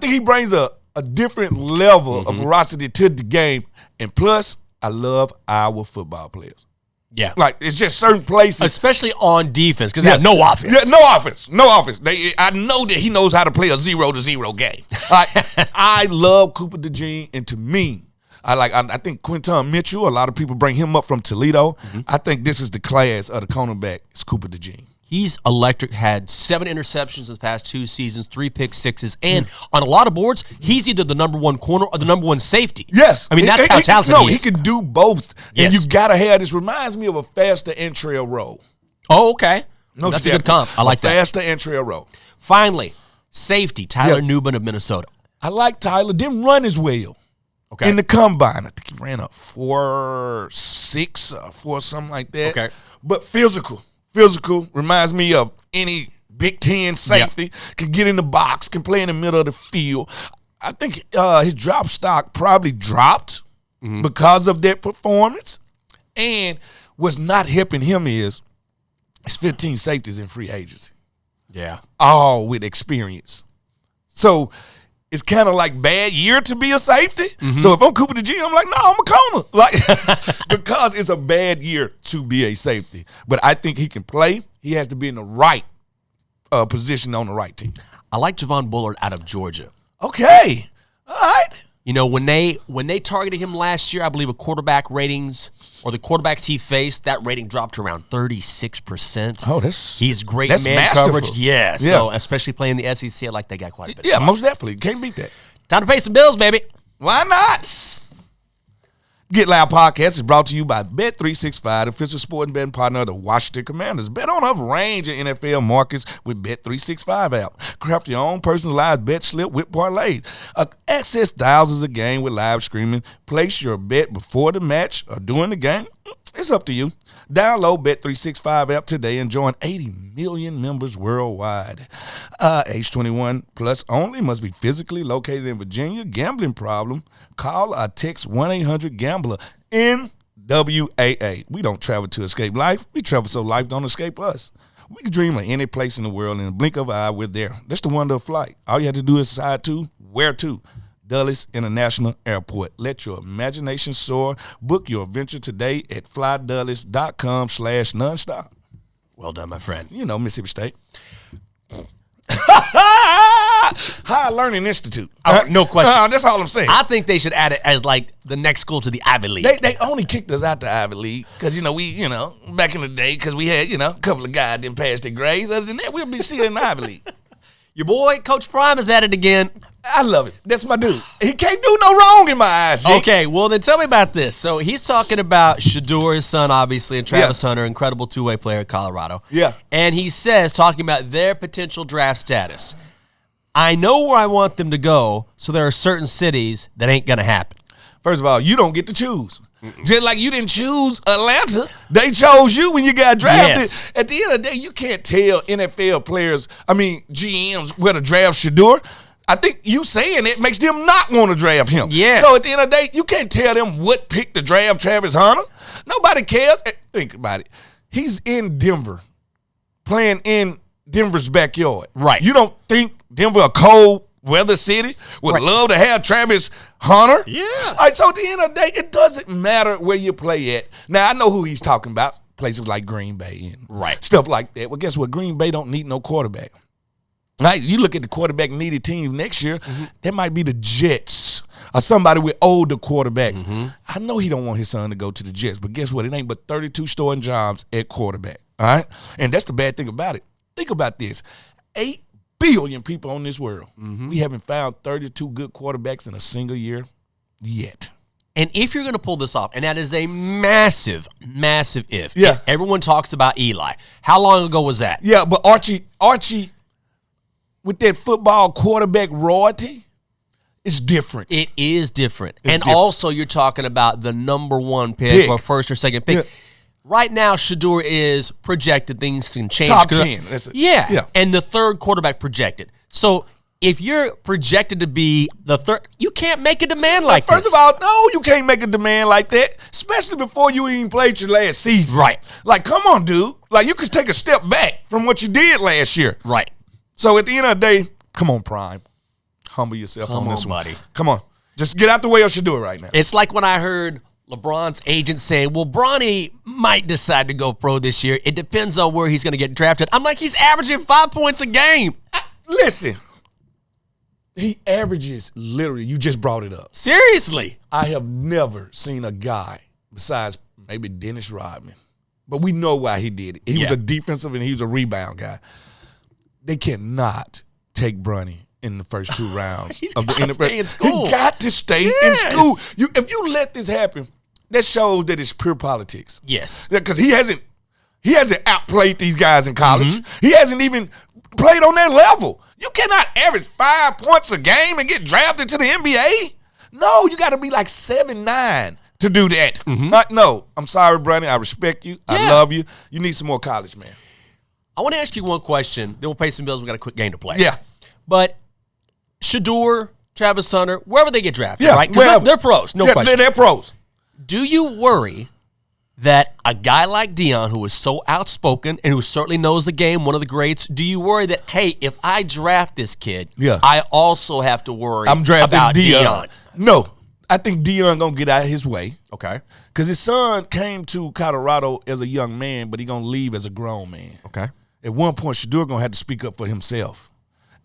Speaker 2: he brings a different level of ferocity to the game. And plus, I love our football players.
Speaker 1: Yeah.
Speaker 2: Like, it's just certain places.
Speaker 1: Especially on defense, because they have no offense.
Speaker 2: Yeah, no offense. No offense. I know that he knows how to play a 0-0 game. I love Cooper DeJean, and to me, I think Quinton Mitchell, a lot of people bring him up from Toledo. I think this is the class of the cornerback. It's Cooper DeJean.
Speaker 1: He's electric, had 7 interceptions in the past 2 seasons, 3 pick sixes, and on a lot of boards, he's either the number 1 corner or the number 1 safety.
Speaker 2: Yes.
Speaker 1: I mean, that's how talented he is.
Speaker 2: He can do both.
Speaker 1: Yes.
Speaker 2: And you got to have this. Reminds me of a faster entry role.
Speaker 1: Oh, okay. That's a good comp. I like that.
Speaker 2: Faster entry role.
Speaker 1: Finally, safety, Tyler Newman of Minnesota.
Speaker 2: I like Tyler. Didn't run as well.
Speaker 1: Okay.
Speaker 2: In the combine, I think he ran a 4.6, 4 something like that.
Speaker 1: Okay.
Speaker 2: But physical. Physical reminds me of any Big Ten safety. Can get in the box, can play in the middle of the field. I think his drop stock probably dropped because of that performance. And what's not helping him is 15 safeties in free agency.
Speaker 1: Yeah.
Speaker 2: All with experience. So it's kind of like bad year to be a safety. So if I'm Cooper DeJean, I'm like, no, I'm a corner. Like, because it's a bad year to be a safety. But I think he can play. He has to be in the right position on the right team.
Speaker 1: I like Javon Bullard out of Georgia.
Speaker 2: Okay. All right.
Speaker 1: You know, when they targeted him last year, I believe a quarterback ratings or the quarterbacks he faced, that rating dropped to around 36%.
Speaker 2: Oh,
Speaker 1: he's great
Speaker 2: that's
Speaker 1: man
Speaker 2: masterful.
Speaker 1: coverage. Yeah. So especially playing the SEC, I like that guy quite a bit.
Speaker 2: Yeah, most definitely. Can't beat that.
Speaker 1: Time to pay some bills, baby.
Speaker 2: Why not? Get Loud Podcast is brought to you by Bet365, the official sporting betting partner of the Washington Commanders. Bet on a range of NFL markets with Bet365 app. Craft your own personalized bet slip with parlays. Access thousands of games with live streaming. Place your bet before the match or during the game. It's up to you. Download Bet365 app today and join 80 million members worldwide. Age 21 plus only, must be physically located in Virginia. Gambling problem? Call or text 1-800-GAMBLER. NWAA. We don't travel to escape life. We travel so life don't escape us. We can dream of any place in the world in a blink of an eye. We're there. That's the wonder of flight. All you have to do is decide to, where to. Dulles International Airport. Let your imagination soar. Book your adventure today at flydulles.com/nonstop.
Speaker 1: Well done, my friend.
Speaker 2: You know, Mississippi State. Higher Learning Institute.
Speaker 1: No question.
Speaker 2: That's all I'm saying.
Speaker 1: I think they should add it as like the next school to the Ivy League.
Speaker 2: They only kicked us out the Ivy League because, we, back in the day, because we had, a couple of guys didn't pass their grades. Other than that, we'll be still in the Ivy League.
Speaker 1: Your boy, Coach Prime, is at it again.
Speaker 2: I love it. That's my dude. He can't do no wrong in my eyes. Jake.
Speaker 1: Okay, well then tell me about this. So he's talking about Shedeur, his son, obviously, and Travis Hunter, incredible two-way player at Colorado.
Speaker 2: Yeah.
Speaker 1: And he says, talking about their potential draft status, I know where I want them to go, so there are certain cities that ain't going to happen.
Speaker 2: First of all, you don't get to choose. Just like you didn't choose Atlanta. They chose you when you got drafted.
Speaker 1: Yes.
Speaker 2: At the end of the day, you can't tell NFL players, GMs, where to draft Shedeur. I think you saying it makes them not want to draft him.
Speaker 1: Yes.
Speaker 2: So at the end of the day, you can't tell them what pick to draft Travis Hunter. Nobody cares. Think about it. He's in Denver, playing in Denver's backyard.
Speaker 1: Right.
Speaker 2: You don't think Denver, a cold weather city, would love to have Travis Hunter?
Speaker 1: Yeah.
Speaker 2: All right, so at the end of the day, it doesn't matter where you play at. Now, I know who he's talking about, places like Green Bay and stuff like that. Well, guess what? Green Bay don't need no quarterback. Right, you look at the quarterback needed team next year, that might be the Jets. or somebody with older quarterbacks. I know he don't want his son to go to the Jets, but guess what? It ain't but 32 starting jobs at quarterback, all right? And that's the bad thing about it. Think about this. 8 billion people on this world. We haven't found 32 good quarterbacks in a single year yet.
Speaker 1: And if you're going to pull this off, and that is a massive, massive if.
Speaker 2: Yeah.
Speaker 1: Everyone talks about Eli. How long ago was that?
Speaker 2: Yeah, but Archie, with that football quarterback royalty, it's different.
Speaker 1: It is different.
Speaker 2: It's
Speaker 1: and
Speaker 2: different.
Speaker 1: also you're talking about the number 1 pick or first or second pick.
Speaker 2: Yeah.
Speaker 1: Right now, Shador is projected. Things can change.
Speaker 2: Top 10. That's it.
Speaker 1: Yeah. And the 3rd quarterback projected. So if you're projected to be the 3rd, you can't make a demand like
Speaker 2: First
Speaker 1: this.
Speaker 2: of all, no, you can't make a demand like that, especially before you even played your last season.
Speaker 1: Right.
Speaker 2: Like, come on, dude. Like, you could take a step back from what you did last year.
Speaker 1: Right.
Speaker 2: So at the end of the day, come on, Prime. Humble yourself
Speaker 1: Come
Speaker 2: on this
Speaker 1: on,
Speaker 2: one.
Speaker 1: buddy.
Speaker 2: Come on. Just get out the way or should do it right now.
Speaker 1: It's like when I heard LeBron's agent saying, well, Bronny might decide to go pro this year. It depends on where he's going to get drafted. I'm like, he's averaging 5 points a game.
Speaker 2: Listen, he averages literally, you just brought it up.
Speaker 1: Seriously.
Speaker 2: I have never seen a guy besides maybe Dennis Rodman, but we know why he did it. He was a defensive and he was a rebound guy. They cannot take Bronny in the first 2 rounds.
Speaker 1: He's
Speaker 2: of the
Speaker 1: gotta stay in school.
Speaker 2: He got to stay in school. If you let this happen, that shows that it's pure politics.
Speaker 1: Yes.
Speaker 2: Because he hasn't outplayed these guys in college. He hasn't even played on that level. You cannot average 5 points a game and get drafted to the NBA. No, you got to be like 7'9" to do that. No, I'm sorry, Bronny. I respect you. I love you. You need some more college, man.
Speaker 1: I want to ask you one question. Then we'll pay some bills. We got a quick game to play.
Speaker 2: Yeah.
Speaker 1: But Shador, Travis Hunter, wherever they get drafted,
Speaker 2: Yeah,
Speaker 1: right? Because they're pros, no question.
Speaker 2: They're pros.
Speaker 1: Do you worry that a guy like Deion, who is so outspoken and who certainly knows the game, one of the greats, do you worry that, hey, if I draft this kid, I also have to worry about Deion?
Speaker 2: No. I think Deion going to get out of his way.
Speaker 1: Okay.
Speaker 2: Because his son came to Colorado as a young man, but he going to leave as a grown man.
Speaker 1: Okay.
Speaker 2: At one point, Shador going to have to speak up for himself.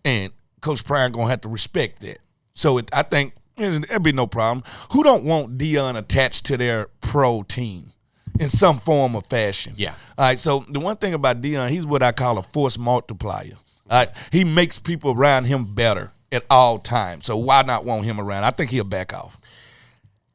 Speaker 2: And Coach Prime going to have to respect that. So I think there'll be no problem. Who don't want Deion attached to their pro team in some form or fashion?
Speaker 1: Yeah.
Speaker 2: All right, so the one thing about Deion, he's what I call a force multiplier. All right, he makes people around him better at all times. So why not want him around? I think he'll back off.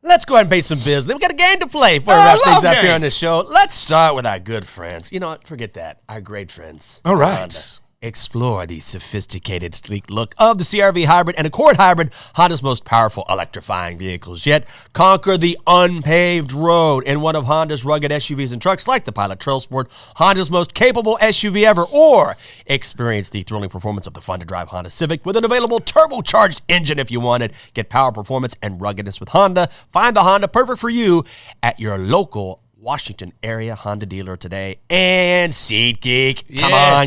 Speaker 1: Let's go ahead and pay some bills. We've got a game to play before we wrap things up here on this show. Let's start with our good friends. You know what? Forget that. Our great friends.
Speaker 2: All right.
Speaker 1: Honda. Explore the sophisticated, sleek look of the CR-V Hybrid and Accord Hybrid, Honda's most powerful electrifying vehicles yet. Conquer the unpaved road in one of Honda's rugged SUVs and trucks like the Pilot Trail Sport, Honda's most capable SUV ever, or experience the thrilling performance of the fun-to-drive Honda Civic with an available turbocharged engine if you want it. Get power, performance, and ruggedness with Honda. Find the Honda perfect for you at your local Washington area Honda dealer today. And SeatGeek, come on.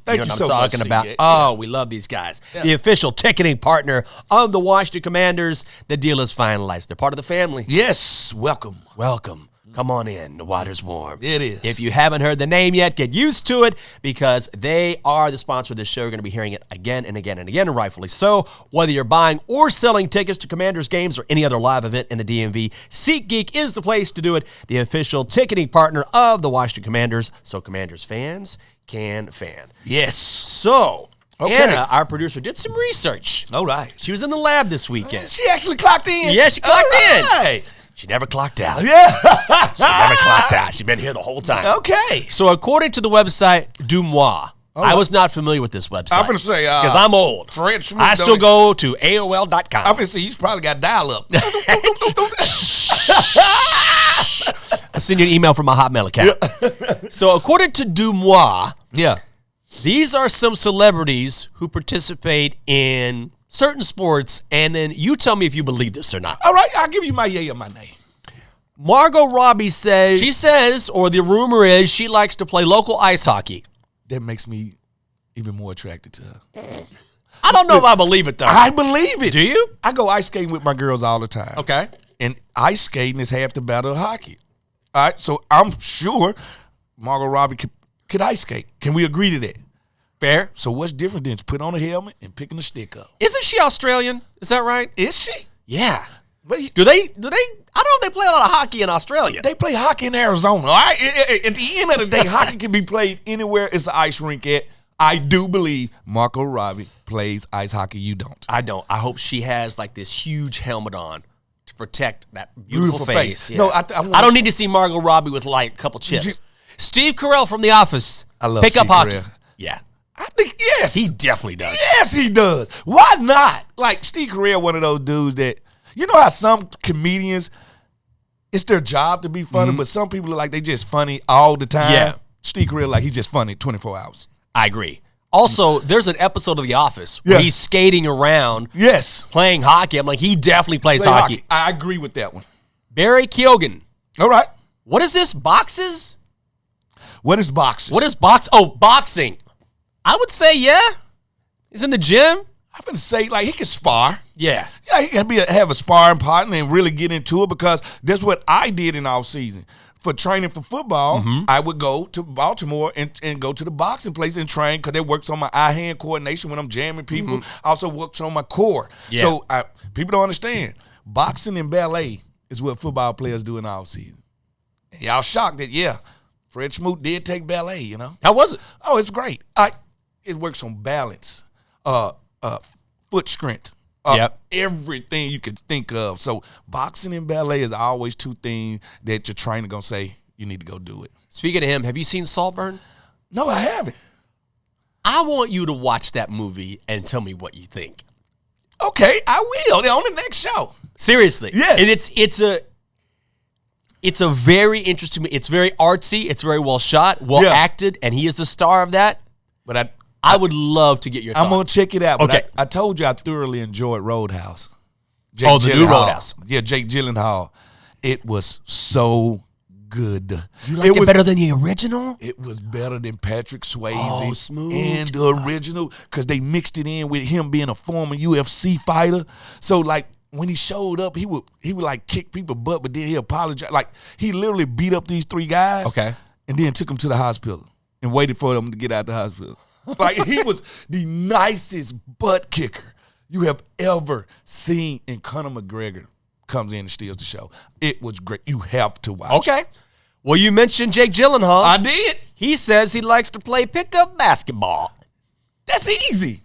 Speaker 2: Thank
Speaker 1: you know
Speaker 2: you
Speaker 1: what
Speaker 2: so
Speaker 1: I'm
Speaker 2: much,
Speaker 1: talking about.
Speaker 2: SeatGeek.
Speaker 1: Oh, we love these guys. Yeah. The official ticketing partner of the Washington Commanders. The deal is finalized. They're part of the family.
Speaker 2: Yes, welcome.
Speaker 1: Welcome. Come on in. The water's warm.
Speaker 2: It is.
Speaker 1: If you haven't heard the name yet, get used to it because they are the sponsor of this show. You're going to be hearing it again and again and again, and rightfully so. Whether you're buying or selling tickets to Commanders games or any other live event in the DMV, SeatGeek is the place to do it. The official ticketing partner of the Washington Commanders, so Commanders fans can fan.
Speaker 2: Yes.
Speaker 1: So,
Speaker 2: Okay.
Speaker 1: Anna, our producer, did some research.
Speaker 2: All right.
Speaker 1: She was in the lab this weekend.
Speaker 2: She actually clocked in.
Speaker 1: Yeah, she clocked in.
Speaker 2: Right.
Speaker 1: She never clocked out.
Speaker 2: Yeah.
Speaker 1: She never clocked out. She's been here the whole time.
Speaker 2: Okay.
Speaker 1: So according to the website Dumois, I was not familiar with this website.
Speaker 2: I'm going to say,
Speaker 1: because I'm old.
Speaker 2: Fred Schmidt
Speaker 1: I still go to AOL.com.
Speaker 2: I'm going to say, he's probably got dial-up.
Speaker 1: I'll send you an email from my Hotmail account. So according to Dumois, these are some celebrities who participate in certain sports, and then you tell me if you believe this or not.
Speaker 2: All right, I'll give you my yay or my nay.
Speaker 1: Margot Robbie says, or the rumor is, she likes to play local ice hockey.
Speaker 2: That makes me even more attracted to her.
Speaker 1: I don't know if I believe it, though.
Speaker 2: I believe it.
Speaker 1: Do you?
Speaker 2: I go ice skating with my girls all the time.
Speaker 1: Okay.
Speaker 2: And ice skating is half the battle of hockey. All right, so I'm sure Margot Robbie could ice skate. Can we agree to that?
Speaker 1: Fair.
Speaker 2: So what's different than putting on a helmet and picking a stick up?
Speaker 1: Isn't she Australian? Is that right?
Speaker 2: Is she?
Speaker 1: Yeah.
Speaker 2: But
Speaker 1: Do they? I don't know if they play a lot of hockey in Australia.
Speaker 2: they play hockey in Arizona. All right. At the end of the day, hockey can be played anywhere it's an ice rink at. I do believe Margot Robbie plays ice hockey. You don't.
Speaker 1: I don't. I hope she has like this huge helmet on to protect that beautiful face. Yeah.
Speaker 2: No,
Speaker 1: I don't need to see Margot Robbie with like a couple chips. Steve Carell from The Office.
Speaker 2: I love
Speaker 1: Pick up
Speaker 2: Steve
Speaker 1: hockey.
Speaker 2: Carell.
Speaker 1: Yeah.
Speaker 2: I think, yes.
Speaker 1: He definitely does.
Speaker 2: Yes, he does. Why not? Like, Steve Carell, one of those dudes that, you know how some comedians, it's their job to be funny, but some people are like, they just funny all the time.
Speaker 1: Yeah.
Speaker 2: Steve Carell, like, he's just funny 24 hours.
Speaker 1: I agree. Also, there's an episode of The Office where he's skating around playing hockey. I'm like, he definitely plays hockey.
Speaker 2: I agree with that one.
Speaker 1: Barry Keoghan.
Speaker 2: All right.
Speaker 1: What is this? Boxes?
Speaker 2: What is boxes?
Speaker 1: What is box? Oh, boxing. I would say, yeah. He's in the gym.
Speaker 2: I'm going to say, like, he can spar.
Speaker 1: Yeah.
Speaker 2: Yeah, he can have a sparring partner and really get into it because that's what I did in off season. For training for football, I would go to Baltimore and go to the boxing place and train because it works on my eye-hand coordination when I'm jamming people. Also works on my core.
Speaker 1: Yeah.
Speaker 2: So people don't understand. Boxing and ballet is what football players do in off season. And y'all shocked that, Fred Smoot did take ballet, you know.
Speaker 1: How was it?
Speaker 2: Oh, it's great. It works on balance, foot strength, everything you can think of. So boxing and ballet is always two things that your trainer going to say, you need to go do it.
Speaker 1: Speaking of him, have you seen Saltburn?
Speaker 2: No, I haven't.
Speaker 1: I want you to watch that movie and tell me what you think.
Speaker 2: Okay, I will. On the next show.
Speaker 1: Seriously.
Speaker 2: Yes.
Speaker 1: And it's a very interesting, it's very artsy, it's very well shot, well acted, and he is the star of that.
Speaker 2: But
Speaker 1: I would love to get your thoughts.
Speaker 2: I'm going to check it out. But
Speaker 1: okay.
Speaker 2: I told you I thoroughly enjoyed Roadhouse.
Speaker 1: The new Roadhouse.
Speaker 2: Yeah, Jake Gyllenhaal. It was so good.
Speaker 1: You liked it better than the original?
Speaker 2: It was better than Patrick Swayze
Speaker 1: smooth.
Speaker 2: and the original because they mixed it in with him being a former UFC fighter. So, like, when he showed up, he would like kick people butt, but then he apologized. Like, he literally beat up these three guys.
Speaker 1: Okay.
Speaker 2: And then took them to the hospital and waited for them to get out the hospital. Like, he was the nicest butt kicker you have ever seen. And Conor McGregor comes in and steals the show. It was great. You have to watch.
Speaker 1: Okay. Well, you mentioned Jake Gyllenhaal.
Speaker 2: I did.
Speaker 1: He says he likes to play pickup basketball.
Speaker 2: That's easy.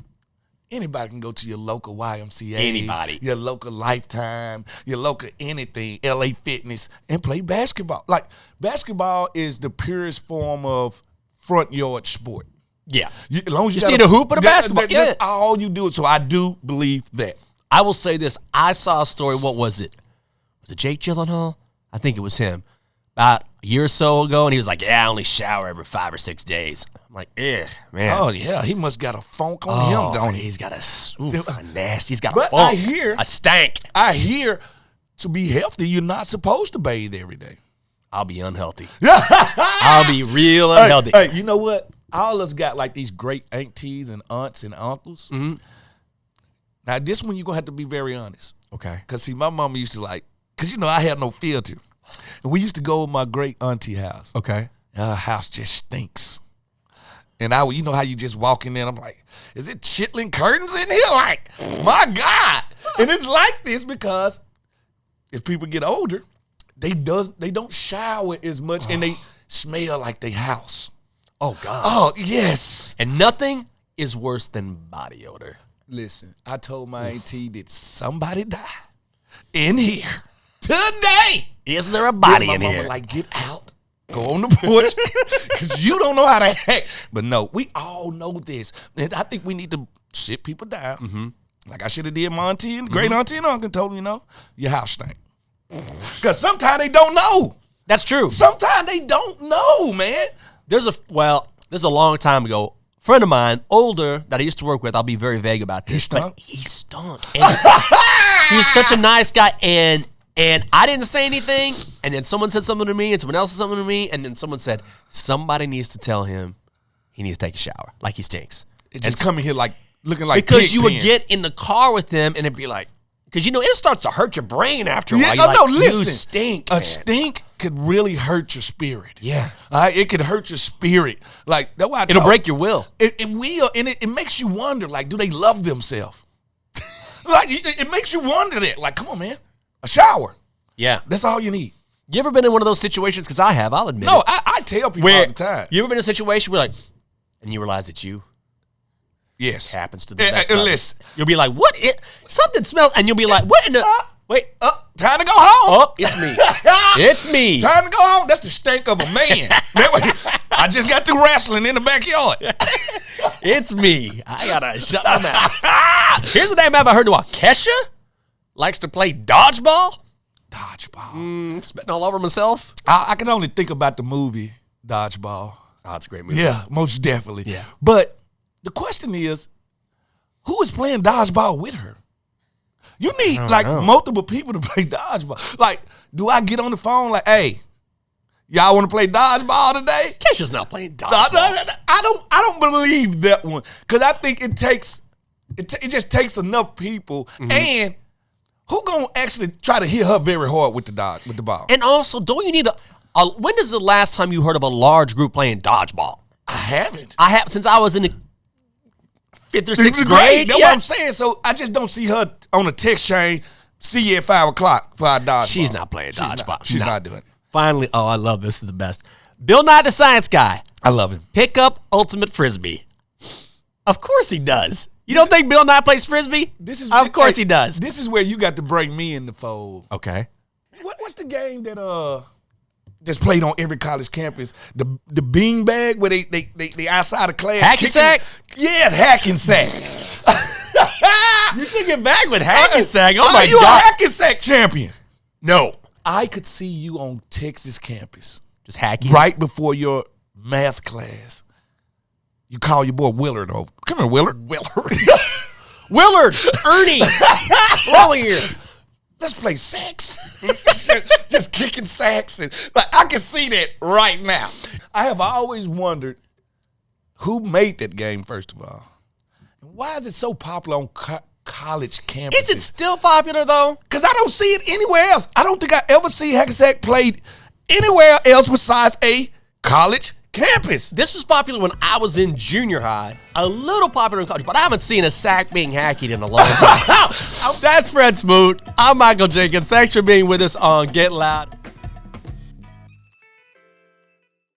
Speaker 2: Anybody can go to your local YMCA.
Speaker 1: Anybody.
Speaker 2: Your local Lifetime, your local anything, LA Fitness, and play basketball. Like, basketball is the purest form of front yard sport.
Speaker 1: Yeah.
Speaker 2: As long as you
Speaker 1: just need a hoop and a basketball.
Speaker 2: That's all you do. So I do believe that.
Speaker 1: I will say this. I saw a story. What was it? Was it Jake Gyllenhaal? I think it was him. About a year or so ago, and he was like, I only shower every 5 or 6 days. I'm like, man.
Speaker 2: Oh, yeah. He must got a funk on him, don't he?
Speaker 1: He's got a nasty. He's got
Speaker 2: but
Speaker 1: a funk.
Speaker 2: I hear.
Speaker 1: A stank.
Speaker 2: I hear to be healthy, you're not supposed to bathe every day.
Speaker 1: I'll be unhealthy. I'll be real unhealthy.
Speaker 2: Hey, you know what? All of us got like these great aunties and aunts and uncles.
Speaker 1: Mm-hmm.
Speaker 2: Now, this one you're going to have to be very honest.
Speaker 1: Okay.
Speaker 2: Because, see, my mama used to because, I had no filter. And we used to go to my great auntie house.
Speaker 1: Okay.
Speaker 2: Her house just stinks. And you know how you just walk in there and I'm like, is it chitlin curtains in here? Like, my God. And it's like this because as people get older, they don't shower as much and they smell like their house.
Speaker 1: Oh, God.
Speaker 2: Oh, yes.
Speaker 1: And nothing is worse than body odor.
Speaker 2: Listen, I told my auntie that somebody died in here today.
Speaker 1: Isn't there a body in
Speaker 2: my
Speaker 1: here?
Speaker 2: mama like, get out. Go on the porch because you don't know how to act. But no, we all know this. And I think we need to sit people down. Mm-hmm. Like I should have did my auntie and great auntie and uncle told them, your house stink. Because sometimes they don't know.
Speaker 1: That's true.
Speaker 2: Sometimes they don't know, man.
Speaker 1: This is a long time ago. A friend of mine, older, that I used to work with, I'll be very vague about this.
Speaker 2: He stunk?
Speaker 1: He stunk. And he's such a nice guy. And I didn't say anything. And then someone said something to me, and someone else said something to me. And then someone said, somebody needs to tell him he needs to take a shower. Like he stinks.
Speaker 2: It just coming here like looking like
Speaker 1: because you would
Speaker 2: pen.
Speaker 1: get in the car with him, and it'd be like, because, it starts to hurt your brain after a while.
Speaker 2: Yeah,
Speaker 1: You're
Speaker 2: listen.
Speaker 1: You stink,
Speaker 2: A
Speaker 1: man.
Speaker 2: stink could really hurt your spirit.
Speaker 1: Yeah.
Speaker 2: It could hurt your spirit. Like, that's why
Speaker 1: It'll break your will.
Speaker 2: It will, and it makes you wonder, like, do they love themselves? Like, it makes you wonder that. Like, come on, man. A shower.
Speaker 1: Yeah.
Speaker 2: That's all you need.
Speaker 1: You ever been in one of those situations? Because I have. I'll admit
Speaker 2: No,
Speaker 1: it.
Speaker 2: I tell people all the time.
Speaker 1: You ever been in a situation where, like, and you realize it's you?
Speaker 2: Yes.
Speaker 1: Happens to the best of us.
Speaker 2: Listen.
Speaker 1: You'll be like, what? Something smells. And you'll be like, what in the. Wait.
Speaker 2: Time to go home.
Speaker 1: Oh, it's me. It's me.
Speaker 2: Time to go home. That's the stink of a man. I just got through wrestling in the backyard.
Speaker 1: It's me. I gotta shut my mouth. Here's the name I've heard about. Kesha likes to play dodgeball.
Speaker 2: Dodgeball.
Speaker 1: Spitting all over myself.
Speaker 2: I can only think about the movie Dodgeball.
Speaker 1: Oh, it's a great movie.
Speaker 2: Yeah, most definitely.
Speaker 1: Yeah.
Speaker 2: But the question is, who is playing dodgeball with her? You need multiple people to play dodgeball. Like, do I get on the phone like, hey, y'all want to play dodgeball today?
Speaker 1: Kesha's not playing dodgeball.
Speaker 2: I don't believe that one because I think it just takes enough people and who gonna actually try to hit her very hard with the ball?
Speaker 1: And also, don't you need when is the last time you heard of a large group playing dodgeball?
Speaker 2: I haven't.
Speaker 1: I have since I was in the 5th or 6th grade.
Speaker 2: That's what I'm saying. So I just don't see her on a text chain. See you at 5 o'clock for our dodgeball.
Speaker 1: She's not playing dodgeball.
Speaker 2: She's not doing it.
Speaker 1: Finally, I love this. Is the best. Bill Nye the Science Guy.
Speaker 2: I love him.
Speaker 1: Pick up ultimate frisbee. Of course he does. You don't think Bill Nye plays frisbee? Of course he does.
Speaker 2: This is where you got to bring me in the fold.
Speaker 1: Okay.
Speaker 2: What's the game that just played on every college campus? The beanbag where they outside of class.
Speaker 1: Hacky sack?
Speaker 2: Yeah, hacking sack.
Speaker 1: You took it back with hacky sack. Oh my
Speaker 2: you
Speaker 1: God.
Speaker 2: a hacky sack champion?
Speaker 1: No.
Speaker 2: I could see you on Texas campus.
Speaker 1: Just hacky.
Speaker 2: Right before your math class. You call your boy Willard over. Come here, Willard.
Speaker 1: Willard. Ernie. Roll here.
Speaker 2: Let's play sacks. just kicking sacks. And, like, I can see that right now. I have always wondered who made that game, first of all. Why is it so popular on college campuses?
Speaker 1: Is it still popular, though?
Speaker 2: Because I don't see it anywhere else. I don't think I ever see hacky sack played anywhere else besides a college campus.
Speaker 1: This was popular when I was in junior high. A little popular in college, but I haven't seen a sack being hacked in a long time. That's Fred Smoot. I'm Michael Jenkins. Thanks for being with us on Get Loud.